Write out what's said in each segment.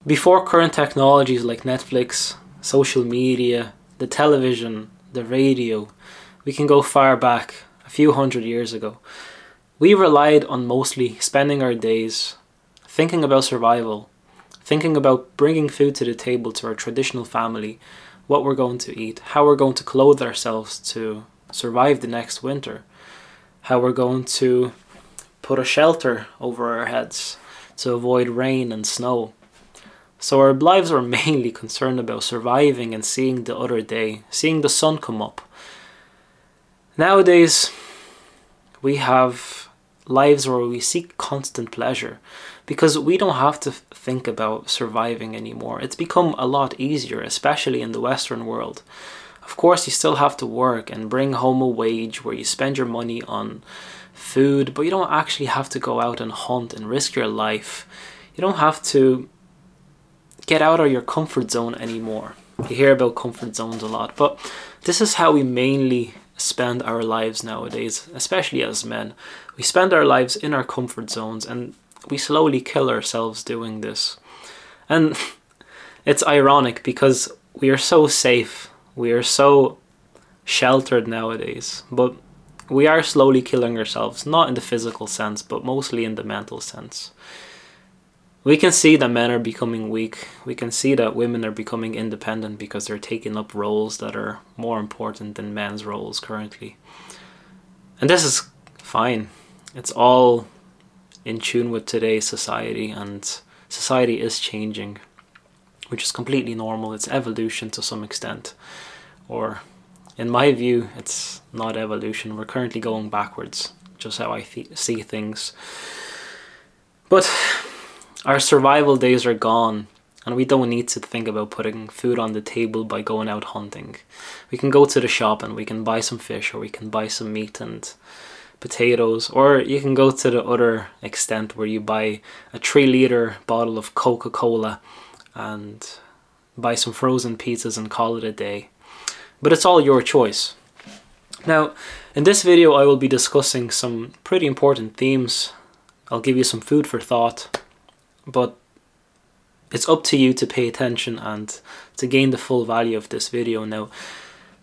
Before current technologies like Netflix, social media, the television, the radio, we can go far back, a few hundred years ago. We relied on mostly spending our days thinking about survival, thinking about bringing food to the table to our traditional family, what we're going to eat, how we're going to clothe ourselves to survive the next winter, how we're going to put a shelter over our heads to avoid rain and snow. So our lives were mainly concerned about surviving and seeing the other day, seeing the sun come up. Nowadays, we have lives where we seek constant pleasure because we don't have to think about surviving anymore. It's become a lot easier, especially in the Western world. Of course, you still have to work and bring home a wage where you spend your money on food, but you don't actually have to go out and hunt and risk your life. You don't have to get out of your comfort zone anymore. You hear about comfort zones a lot, but this is how we mainly spend our lives nowadays, especially as men. We spend our lives in our comfort zones and we slowly kill ourselves doing this. And it's ironic because we are so safe, we are so sheltered nowadays, but we are slowly killing ourselves, not in the physical sense, but mostly in the mental sense. We can see that men are becoming weak. We can see that women are becoming independent because they're taking up roles that are more important than men's roles currently. And this is fine. It's all in tune with today's society, and society is changing, which is completely normal. It's evolution to some extent. Or, in my view, it's not evolution. We're currently going backwards, just how I see things. But our survival days are gone, and we don't need to think about putting food on the table by going out hunting. We can go to the shop and we can buy some fish, or we can buy some meat and potatoes, or you can go to the other extent where you buy a 3-liter bottle of Coca-Cola and buy some frozen pizzas and call it a day. But it's all your choice. Now, in this video I will be discussing some pretty important themes. I'll give you some food for thought. But it's up to you to pay attention and to gain the full value of this video. Now,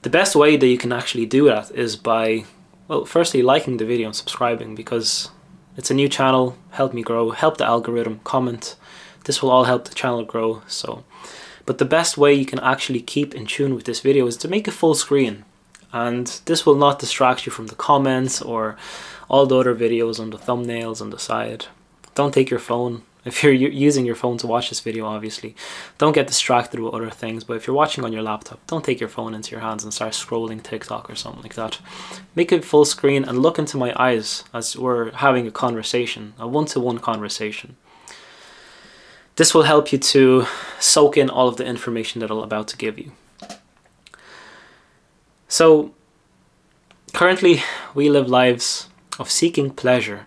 the best way that you can actually do that is by, well, firstly liking the video and subscribing, because it's a new channel. Help me grow, help the algorithm, comment. This will all help the channel grow. But the best way you can actually keep in tune with this video is to make it full screen. And this will not distract you from the comments or all the other videos on the thumbnails on the side. Don't take your phone. If you're using your phone to watch this video, obviously, don't get distracted with other things. But if you're watching on your laptop, don't take your phone into your hands and start scrolling TikTok or something like that. Make it full screen and look into my eyes as we're having a conversation, a one-to-one conversation. This will help you to soak in all of the information that I'm about to give you. So, currently, we live lives of seeking pleasure.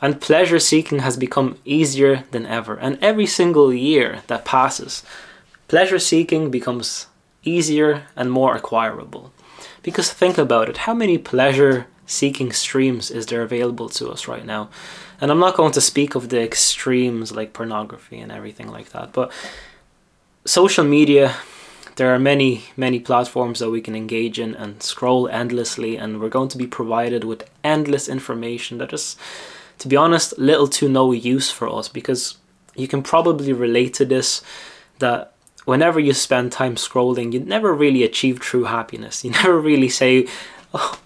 And pleasure seeking has become easier than ever. And every single year that passes, pleasure seeking becomes easier and more acquirable. Because think about it, how many pleasure seeking streams is there available to us right now? And I'm not going to speak of the extremes like pornography and everything like that, but social media, there are many platforms that we can engage in and scroll endlessly, and we're going to be provided with endless information that is, to be honest, little to no use for us, because you can probably relate to this, that whenever you spend time scrolling, you never really achieve true happiness. You never really say, oh,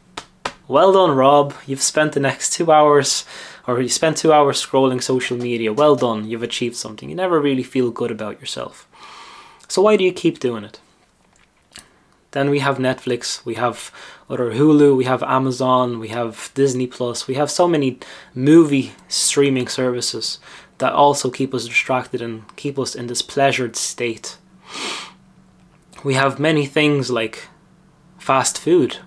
well done, Rob, you've spent the next 2 hours, or you spent 2 hours scrolling social media, well done, you've achieved something. You never really feel good about yourself. So why do you keep doing it? Then we have Netflix, we have other Hulu, we have Amazon, we have Disney Plus, we have so many movie streaming services that also keep us distracted and keep us in this pleasured state. We have many things like fast food.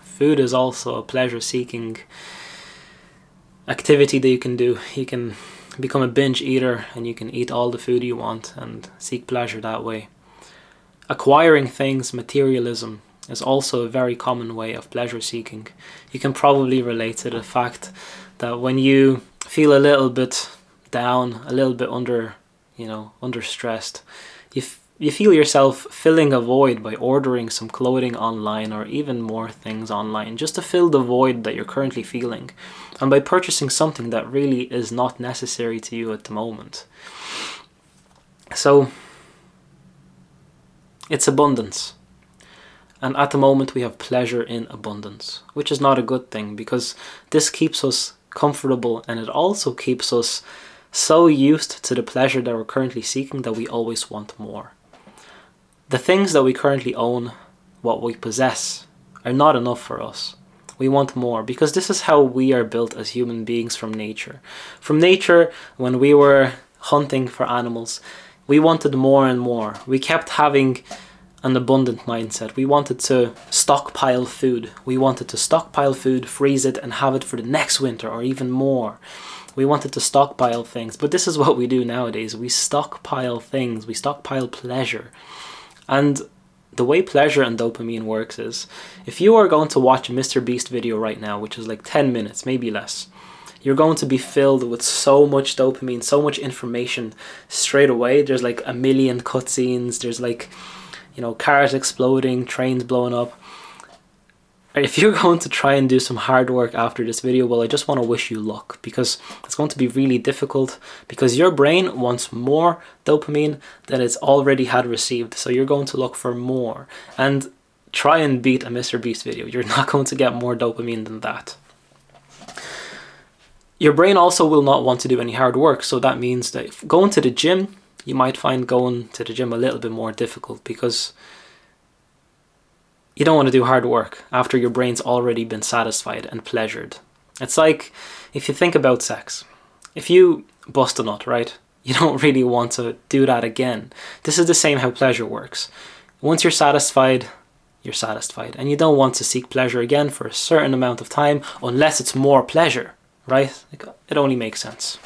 Food is also a pleasure-seeking activity that you can do. You can become a binge eater and you can eat all the food you want and seek pleasure that way. Acquiring things, materialism, is also a very common way of pleasure seeking. You can probably relate to the fact that when you feel a little bit down, a little bit under under stressed, you feel yourself filling a void by ordering some clothing online or even more things online just to fill the void that you're currently feeling, and by purchasing something that really is not necessary to you at the moment. So it's abundance. And at the moment we have pleasure in abundance, which is not a good thing, because this keeps us comfortable, and it also keeps us so used to the pleasure that we're currently seeking that we always want more. The things that we currently own, what we possess, are not enough for us. We want more, because this is how we are built as human beings from nature. From nature, when we were hunting for animals, we wanted more and more. We kept having an abundant mindset. We wanted to stockpile food. We wanted to stockpile food, freeze it, and have it for the next winter or even more. We wanted to stockpile things, but this is what we do nowadays. We stockpile things. We stockpile pleasure. And the way pleasure and dopamine works is, if you are going to watch a Mr. Beast video right now, which is like 10 minutes, maybe less, you're going to be filled with so much dopamine, so much information straight away. There's like a million cutscenes. There's like, cars exploding, trains blowing up. If you're going to try and do some hard work after this video, well, I just want to wish you luck, because it's going to be really difficult, because your brain wants more dopamine than it's already had received. So you're going to look for more and try and beat a Mr. Beast video. You're not going to get more dopamine than that. Your brain also will not want to do any hard work. So that means that if going to the gym, you might find going to the gym a little bit more difficult, because you don't want to do hard work after your brain's already been satisfied and pleasured. It's like if you think about sex. If you bust a nut, right? You don't really want to do that again. This is the same how pleasure works. Once you're satisfied, and you don't want to seek pleasure again for a certain amount of time unless it's more pleasure, right? It only makes sense.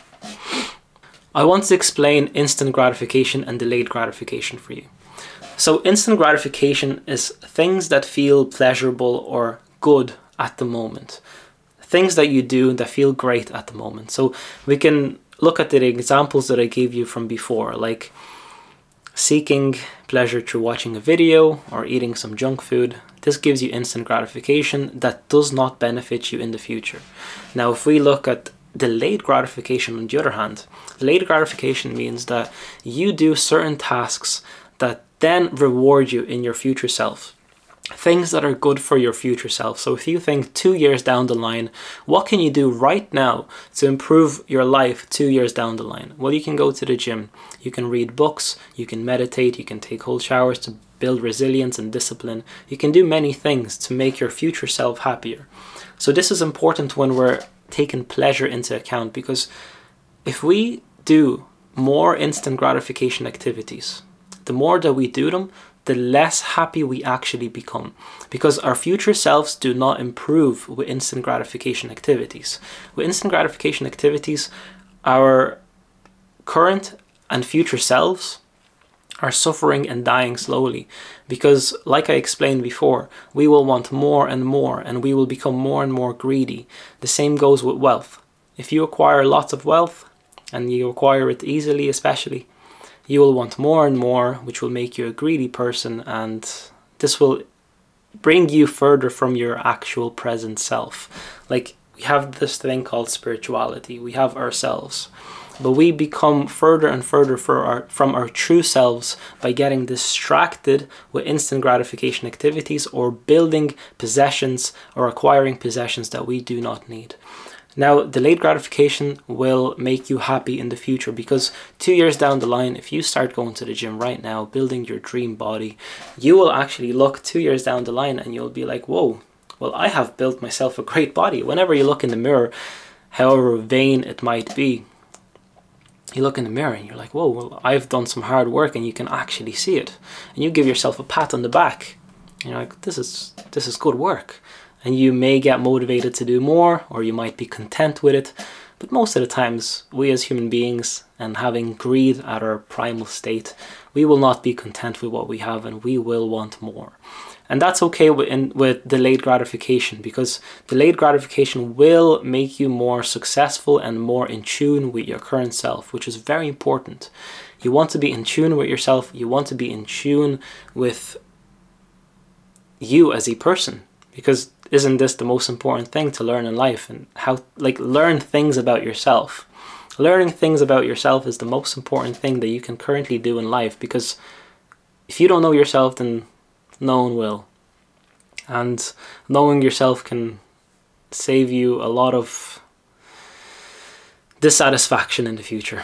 I want to explain instant gratification and delayed gratification for you. So instant gratification is things that feel pleasurable or good at the moment. Things that you do that feel great at the moment. So we can look at the examples that I gave you from before, like seeking pleasure through watching a video or eating some junk food. This gives you instant gratification that does not benefit you in the future. Now, if we look at delayed gratification, on the other hand, delayed gratification means that you do certain tasks that then reward you in your future self. Things that are good for your future self. So if you think 2 years down the line, what can you do right now to improve your life 2 years down the line? Well, you can go to the gym, you can read books, you can meditate, you can take cold showers to build resilience and discipline. You can do many things to make your future self happier. So this is important when we're taking pleasure into account, because if we do more instant gratification activities, the more that we do them, the less happy we actually become, because our future selves do not improve with instant gratification activities. With instant gratification activities, our current and future selves are suffering and dying slowly, because like I explained before, we will want more and more, and we will become more and more greedy. The same goes with wealth. If you acquire lots of wealth, and you acquire it easily especially, you will want more and more, which will make you a greedy person, and this will bring you further from your actual present self. Like, we have this thing called spirituality. We have ourselves, but we become further and further from our true selves by getting distracted with instant gratification activities, or building possessions or acquiring possessions that we do not need. Now, delayed gratification will make you happy in the future, because 2 years down the line, if you start going to the gym right now, building your dream body, you will actually look 2 years down the line and you'll be like, whoa, well, I have built myself a great body. Whenever you look in the mirror, however vain it might be, you look in the mirror and you're like, whoa, well, I've done some hard work, and you can actually see it. And you give yourself a pat on the back. You're like, this is good work. And you may get motivated to do more, or you might be content with it. But most of the times, we as human beings, and having greed at our primal state, we will not be content with what we have, and we will want more. And that's okay with delayed gratification, because delayed gratification will make you more successful and more in tune with your current self, which is very important. You want to be in tune with yourself. You want to be in tune with you as a person, because isn't this the most important thing to learn in life? And how, like, learn things about yourself. Learning things about yourself is the most important thing that you can currently do in life, because if you don't know yourself, then no one will. And knowing yourself can save you a lot of dissatisfaction in the future.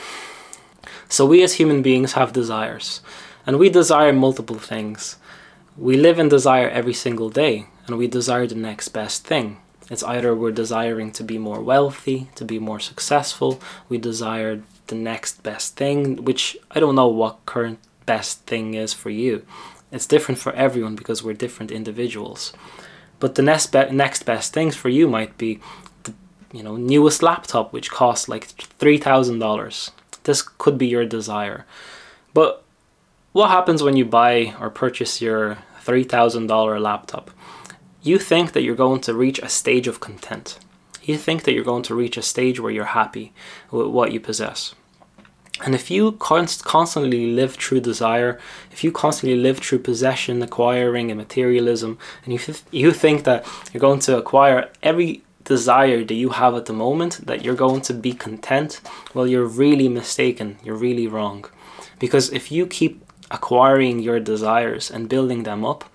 So we as human beings have desires, and we desire multiple things. We live in desire every single day, and we desire the next best thing. It's either we're desiring to be more wealthy, to be more successful. We desire the next best thing, which I don't know what current best thing is for you. It's different for everyone because we're different individuals. But the next best things for you might be the newest laptop, which costs like $3,000. This could be your desire. But what happens when you buy or purchase your $3,000 laptop? You think that you're going to reach a stage of content. You think that you're going to reach a stage where you're happy with what you possess. And if you constantly live through desire, if you constantly live through possession, acquiring, and materialism, and you think that you're going to acquire every desire that you have at the moment, that you're going to be content, well, you're really mistaken. You're really wrong. Because if you keep acquiring your desires and building them up,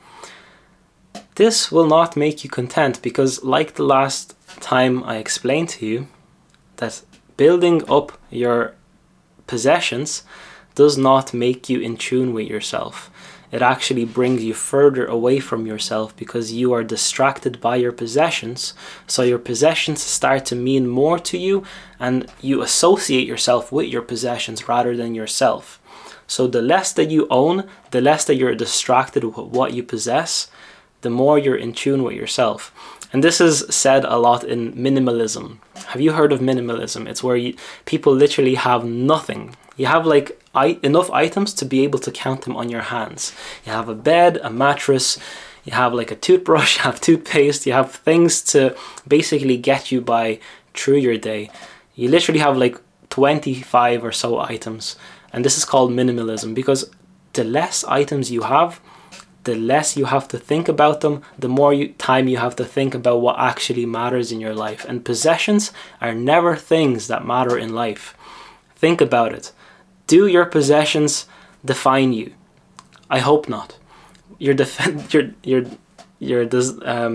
this will not make you content, because like the last time I explained to you, that building up your possessions does not make you in tune with yourself. It actually brings you further away from yourself, because you are distracted by your possessions. So your possessions start to mean more to you, and you associate yourself with your possessions rather than yourself. So the less that you own, the less that you're distracted with what you possess, the more you're in tune with yourself. And this is said a lot in minimalism. Have you heard of minimalism? It's where people literally have nothing. You have like enough items to be able to count them on your hands. You have a bed, a mattress, you have like a toothbrush, you have toothpaste, you have things to basically get you by through your day. You literally have like 25 or so items. And this is called minimalism, because the less items you have, the less you have to think about them, the more time you have to think about what actually matters in your life. And possessions are never things that matter in life. Think about it. Do your possessions define you? I hope not. Your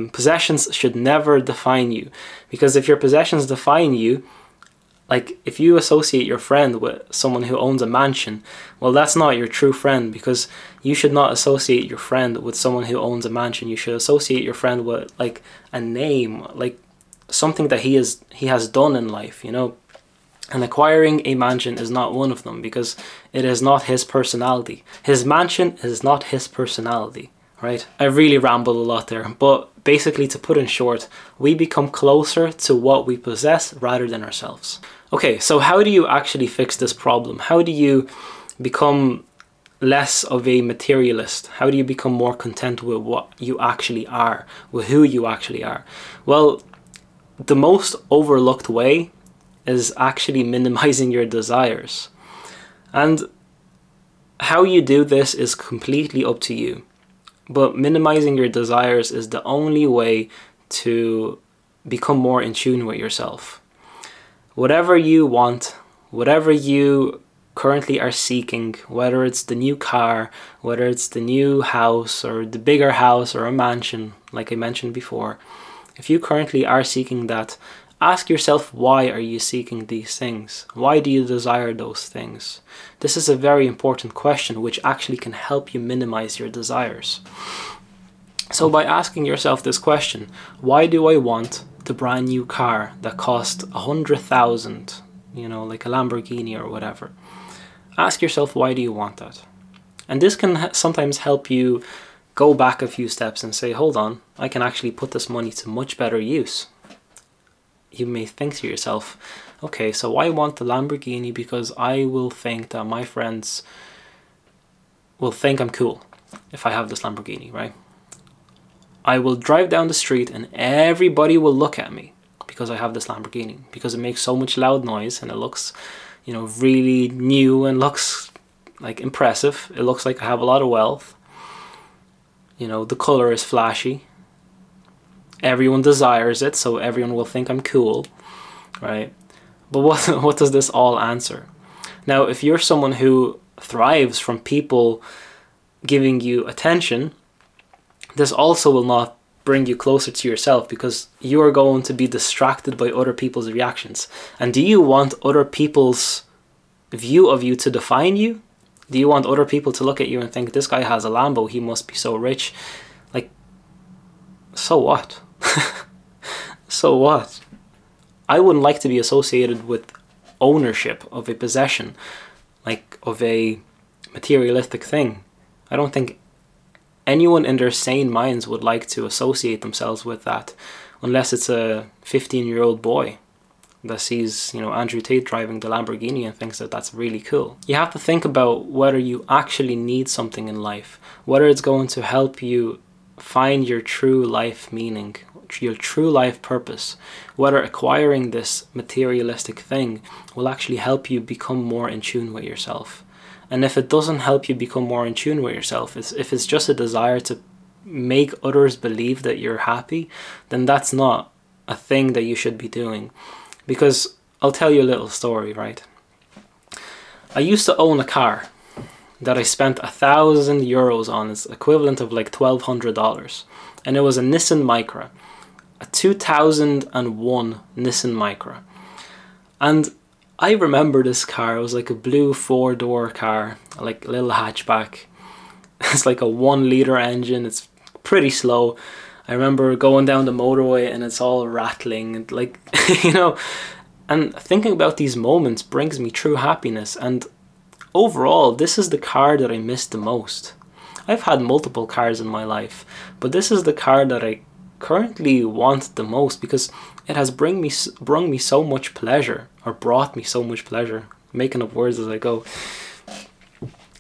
possessions should never define you, because if your possessions define you, like if you associate your friend with someone who owns a mansion, well, that's not your true friend, because you should not associate your friend with someone who owns a mansion. You should associate your friend with like a name, like something that he has done in life, And acquiring a mansion is not one of them, because it is not his personality. His mansion is not his personality, right? I really rambled a lot there, but basically, to put in short, we become closer to what we possess rather than ourselves. Okay, so how do you actually fix this problem? How do you become less of a materialist? How do you become more content with what you actually are, with who you actually are? Well, the most overlooked way is actually minimizing your desires. And how you do this is completely up to you. But minimizing your desires is the only way to become more in tune with yourself. Whatever you want, whatever you currently are seeking, whether it's the new car, whether it's the new house or the bigger house or a mansion, like I mentioned before, if you currently are seeking that, ask yourself, why are you seeking these things? Why do you desire those things? This is a very important question, which actually can help you minimize your desires. So by asking yourself this question, why do I want the brand new car that cost 100,000, like a Lamborghini or whatever? Ask yourself, why do you want that? And this can sometimes help you go back a few steps and say, hold on, I can actually put this money to much better use. You may think to yourself, okay, so I want the Lamborghini because I will think that my friends will think I'm cool if I have this Lamborghini, right? I will drive down the street and everybody will look at me because I have this Lamborghini, because it makes so much loud noise and it looks, you know, really new and looks like impressive. It looks like I have a lot of wealth. You know, the color is flashy. Everyone desires it, so everyone will think I'm cool, right? But what does this all answer? Now, if you're someone who thrives from people giving you attention, this also will not bring you closer to yourself, because you are going to be distracted by other people's reactions. And do you want other people's view of you to define you? Do you want other people to look at you and think, this guy has a Lambo, he must be so rich? Like, so what? So what? I wouldn't like to be associated with ownership of a possession, like of a materialistic thing. I don't think anyone in their sane minds would like to associate themselves with that, unless it's a 15-year-old boy that sees, you know, Andrew Tate driving the Lamborghini and thinks that that's really cool. You have to think about whether you actually need something in life, whether it's going to help you find your true life meaning, your true life purpose, whether acquiring this materialistic thing will actually help you become more in tune with yourself. And if it doesn't help you become more in tune with yourself, if it's just a desire to make others believe that you're happy, then that's not a thing that you should be doing. Because I'll tell you a little story, right? I used to own a car that I spent €1,000 on. It's equivalent of like $1,200. And it was a Nissan Micra, a 2001 Nissan Micra. And I remember this car. It was like a blue 4-door car, like a little hatchback. It's like a 1-liter engine. It's pretty slow. I remember going down the motorway and it's all rattling and like, you know, and thinking about these moments brings me true happiness. And overall, this is the car that I miss the most. I've had multiple cars in my life, but this is the car that I currently want the most, because it has brung me so much pleasure, or brought me so much pleasure. I'm making up words as I go.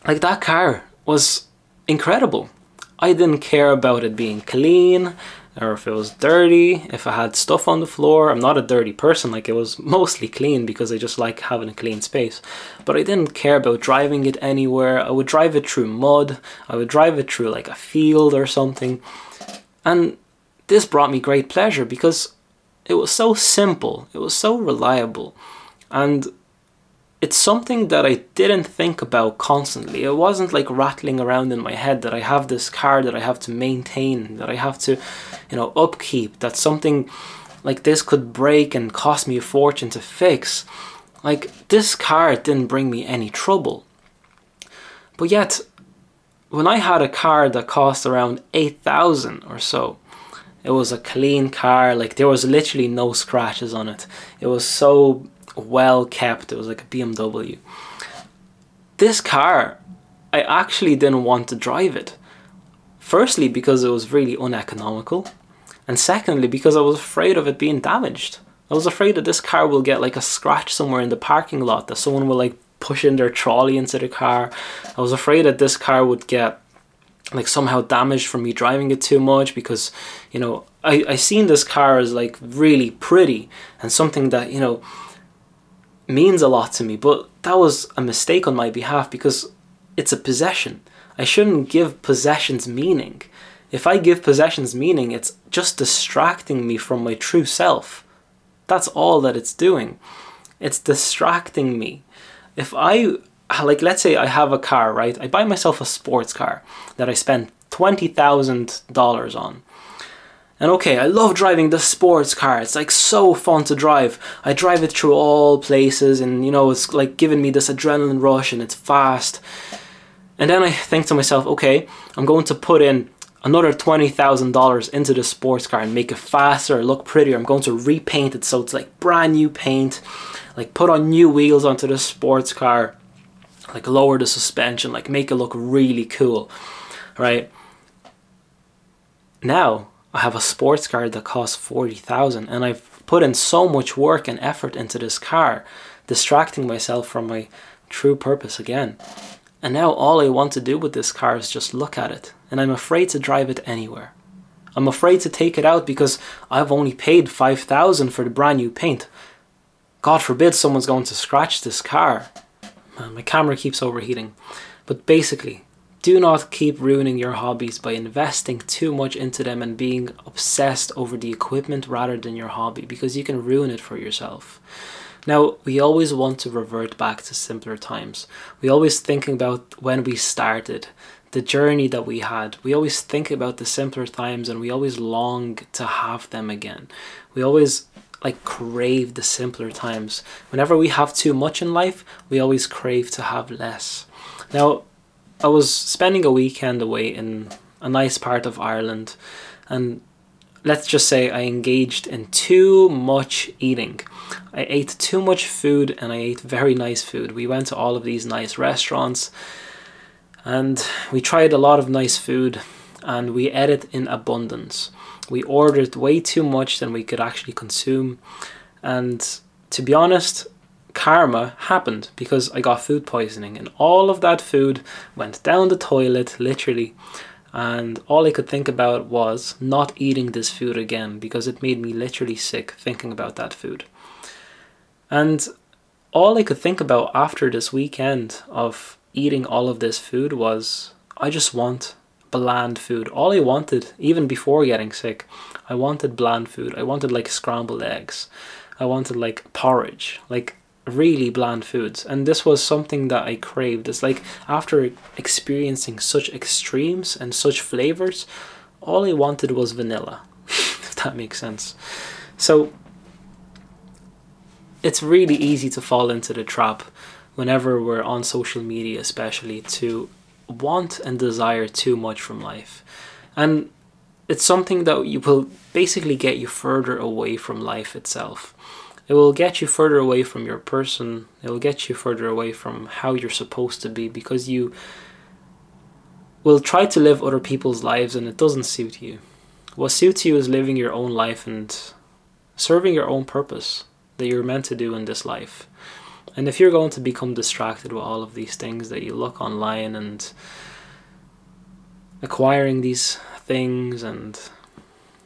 Like, that car was incredible. I didn't care about it being clean, or if it was dirty, if I had stuff on the floor. I'm not a dirty person. Like, it was mostly clean because I just like having a clean space. But I didn't care about driving it anywhere. I would drive it through mud. I would drive it through like a field or something. And this brought me great pleasure because it was so simple. It was so reliable. And it's something that I didn't think about constantly. It wasn't like rattling around in my head that I have this car that I have to maintain, that I have to, you know, upkeep, that something like this could break and cost me a fortune to fix. Like, this car didn't bring me any trouble. But yet, when I had a car that cost around 8,000 or so, it was a clean car. Like, there was literally no scratches on it. It was so well kept. It was like a BMW. This car, I actually didn't want to drive it. Firstly, because it was really uneconomical, and secondly, because I was afraid of it being damaged. I was afraid that this car will get like a scratch somewhere in the parking lot, that someone will like push in their trolley into the car. I was afraid that this car would get like somehow damaged from me driving it too much, because, you know, I seen this car as like really pretty and something that, you know, means a lot to me. But that was a mistake on my behalf, because it's a possession. I shouldn't give possessions meaning. If I give possessions meaning, it's just distracting me from my true self. That's all that it's doing. It's distracting me. If I, like, let's say I have a car, right? I buy myself a sports car that I spend $20,000 on. And okay, I love driving the sports car. It's like so fun to drive. I drive it through all places, and, you know, it's like giving me this adrenaline rush, and it's fast. And then I think to myself, okay, I'm going to put in another $20,000 into the sports car and make it faster, look prettier. I'm going to repaint it so it's like brand new paint, like put on new wheels onto the sports car, like lower the suspension, like make it look really cool, right? Now I have a sports car that costs $40,000, and I've put in so much work and effort into this car, distracting myself from my true purpose again. And now all I want to do with this car is just look at it, and I'm afraid to drive it anywhere. I'm afraid to take it out because I've only paid 5,000 for the brand new paint. God forbid someone's going to scratch this car. Man, my camera keeps overheating. But basically, do not keep ruining your hobbies by investing too much into them and being obsessed over the equipment rather than your hobby, because you can ruin it for yourself. Now, we always want to revert back to simpler times. We always think about when we started, the journey that we had. We always think about the simpler times and we always long to have them again. We always crave the simpler times. Whenever we have too much in life, we always crave to have less. Now, I was spending a weekend away in a nice part of Ireland, and let's just say I engaged in too much eating. I ate too much food, and I ate very nice food. We went to all of these nice restaurants and we tried a lot of nice food, and we ate it in abundance. We ordered way too much than we could actually consume, and to be honest, karma happened because I got food poisoning, and all of that food went down the toilet, literally, and all I could think about was not eating this food again because it made me literally sick thinking about that food. And all I could think about after this weekend of eating all of this food was, I just want bland food. All I wanted, even before getting sick, I wanted bland food. I wanted scrambled eggs. I wanted porridge, really bland foods. And this was something that I craved. It's after experiencing such extremes and such flavors, all I wanted was vanilla, if that makes sense. So it's really easy to fall into the trap whenever we're on social media, especially, to want and desire too much from life. And it's something that you will basically get you further away from life itself. It will get you further away from your person. It will get you further away from how you're supposed to be, because you will try to live other people's lives and it doesn't suit you. What suits you is living your own life and serving your own purpose that you're meant to do in this life. And if you're going to become distracted with all of these things that you look online and acquiring these things and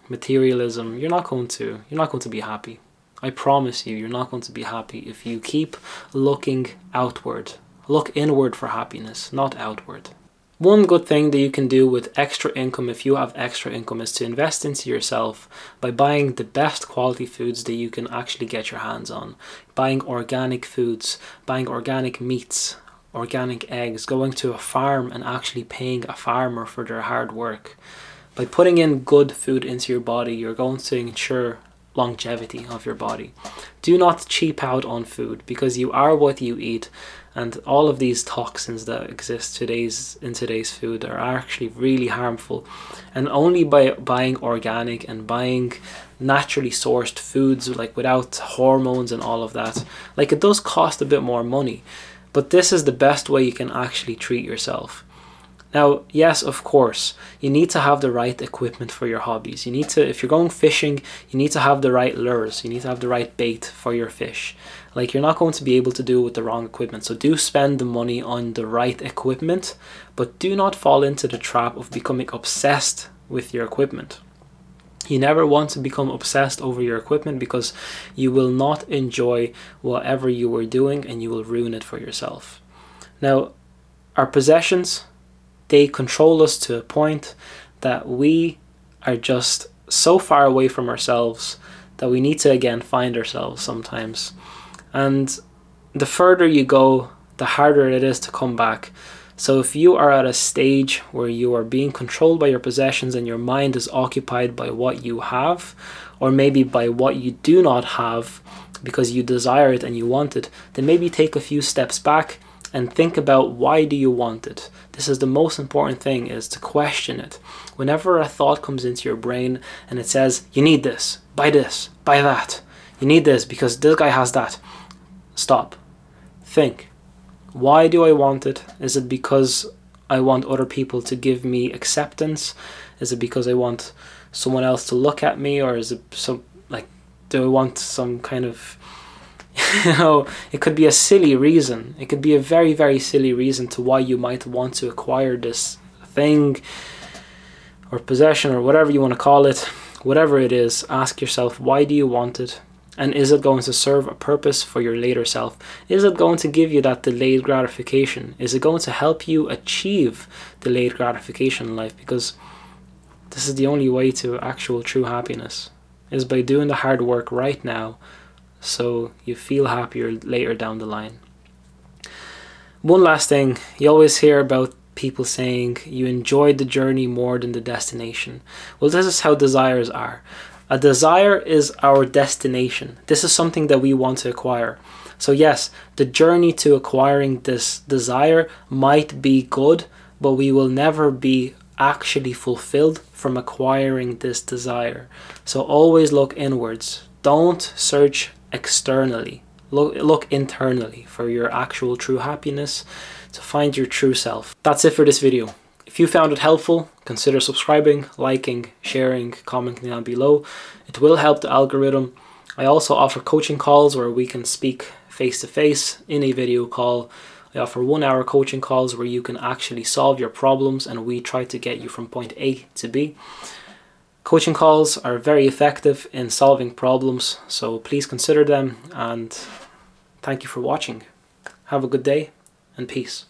materialism, you're not going to be happy. I promise you, you're not going to be happy if you keep looking outward. Look inward for happiness, not outward. One good thing that you can do with extra income, if you have extra income, is to invest into yourself by buying the best quality foods that you can actually get your hands on. Buying organic foods, buying organic meats, organic eggs, going to a farm and actually paying a farmer for their hard work. By putting in good food into your body, you're going to ensure longevity of your body. Do not cheap out on food, because you are what you eat, and all of these toxins that exist in today's food are actually really harmful. And only by buying organic and buying naturally sourced foods, without hormones and all of that, it does cost a bit more money, but this is the best way you can actually treat yourself. Now, yes, of course, you need to have the right equipment for your hobbies. You need to, if you're going fishing, you need to have the right lures. You need to have the right bait for your fish. You're not going to be able to do it with the wrong equipment. So do spend the money on the right equipment, but do not fall into the trap of becoming obsessed with your equipment. You never want to become obsessed over your equipment, because you will not enjoy whatever you were doing and you will ruin it for yourself. Now, our possessions, they control us to a point that we are just so far away from ourselves that we need to again find ourselves sometimes. And the further you go, the harder it is to come back. So if you are at a stage where you are being controlled by your possessions and your mind is occupied by what you have, or maybe by what you do not have because you desire it and you want it, then maybe take a few steps back and think about, why do you want it? This is the most important thing, is to question it. Whenever a thought comes into your brain and it says, you need this, buy that, you need this because this guy has that, stop. Think, why do I want it? Is it because I want other people to give me acceptance? Is it because I want someone else to look at me? Or is it do I want some kind of, it could be a silly reason. It could be a very, very silly reason to why you might want to acquire this thing. or possession, or whatever you want to call it, whatever it is, ask yourself, why do you want it? And is it going to serve a purpose for your later self? Is it going to give you that delayed gratification? Is it going to help you achieve delayed gratification in life? Because this is the only way to actual true happiness, is by doing the hard work right now so you feel happier later down the line. One last thing, you always hear about people saying you enjoyed the journey more than the destination. Well, this is how desires are. A desire is our destination. This is something that we want to acquire. So yes, the journey to acquiring this desire might be good, but we will never be actually fulfilled from acquiring this desire. So always look inwards. Don't search externally. Look internally for your actual true happiness, to find your true self. That's it for this video. If you found it helpful, consider subscribing, liking, sharing, commenting down below. It will help the algorithm. I also offer coaching calls where we can speak face-to-face in a video call. I offer 1-hour coaching calls where you can actually solve your problems and we try to get you from point A to B. Coaching calls are very effective in solving problems, so please consider them, and thank you for watching. Have a good day and peace.